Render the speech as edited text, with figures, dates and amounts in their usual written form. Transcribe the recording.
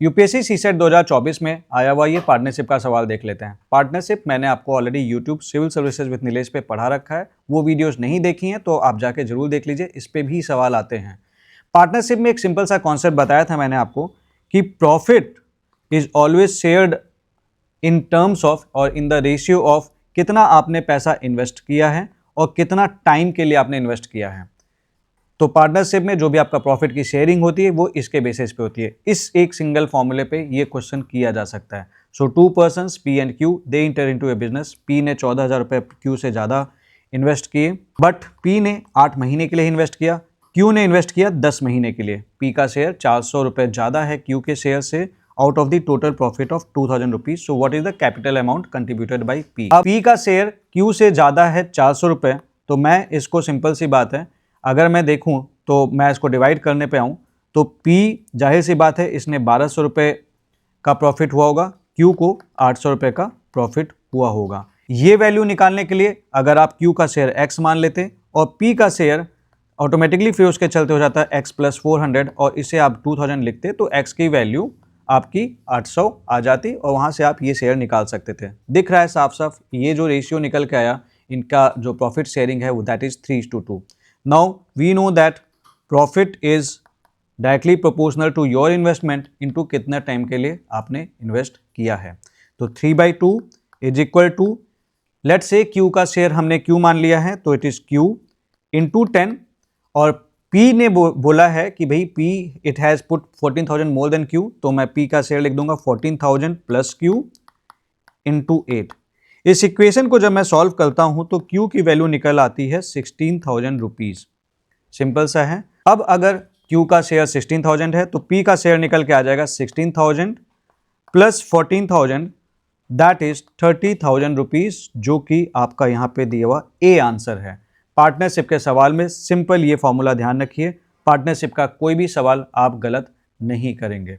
UPSC CSAT 2024 में आया हुआ ये पार्टनरशिप का सवाल देख लेते हैं। पार्टनरशिप मैंने आपको already YouTube civil services with Nilesh पे पढ़ा रखा है, वो वीडियोस नहीं देखी हैं तो आप जाके जरूर देख लीजिए, इस पे भी सवाल आते हैं। पार्टनरशिप में एक सिंपल सा कॉन्सेप्ट बताया था मैंने आपको कि profit is always shared in terms of और इन द रेशियो ऑफ कितना आपने पैसा इन्वेस्ट किया है और कितना टाइम के लिए आपने इन्वेस्ट किया है। तो पार्टनरशिप में जो भी आपका प्रॉफिट की शेयरिंग होती है वो इसके बेसिस पे होती है। इस एक सिंगल फॉर्मूले पे ये क्वेश्चन किया जा सकता है। So two persons P and Q they enter into a business. P ने 14,000 रुपये क्यू से ज़्यादा इन्वेस्ट किए, बट पी ने 8 महीने के लिए इन्वेस्ट किया, क्यू ने इन्वेस्ट किया 10 महीने के लिए। पी का शेयर 400 रुपये ज़्यादा है क्यू के शेयर से out of the total profit of 2,000 rupees. So what is the capital amount contributed by P. अब पी का शेयर क्यू से ज़्यादा है 400 रुपये, तो मैं इसको सिंपल सी बात है, अगर मैं देखूं तो मैं इसको डिवाइड करने पे आऊं तो P जाहिर सी बात है इसने 1200 रुपये का प्रॉफिट हुआ होगा, Q को 800 रुपये का प्रॉफिट हुआ होगा। ये वैल्यू निकालने के लिए अगर आप Q का शेयर X मान लेते और P का शेयर ऑटोमेटिकली फिर उसके चलते हो जाता है X + 400 और इसे आप 2000 लिखते तो X की वैल्यू आपकी 800 आ जाती और वहाँ से आप ये शेयर निकाल सकते थे। दिख रहा है साफ साफ, ये जो रेशियो निकल के आया इनका जो प्रॉफिट शेयरिंग है वो that is 3:2। Now we know that profit is directly proportional to your investment into कितना टाइम के लिए आपने इन्वेस्ट किया है। तो 3/2 is equal to, let's say Q का शेयर हमने Q मान लिया है तो इट इज Q इंटू 10 और P ने बोला है कि भाई P it has put 14,000 more than Q, तो मैं P का शेयर लिख दूंगा 14,000 प्लस Q इंटू 8। इस इक्वेशन को जब मैं सॉल्व करता हूं तो Q की वैल्यू निकल आती है 16,000 रुपीज। सिंपल सा है। अब अगर Q का शेयर 16,000 है तो P का शेयर निकल के आ जाएगा 16,000 प्लस 14,000 दैट इज 30,000 रुपीज, जो कि आपका यहाँ पे दिया हुआ ए आंसर है। पार्टनरशिप के सवाल में सिंपल ये फॉर्मूला ध्यान रखिए, पार्टनरशिप का कोई भी सवाल आप गलत नहीं करेंगे।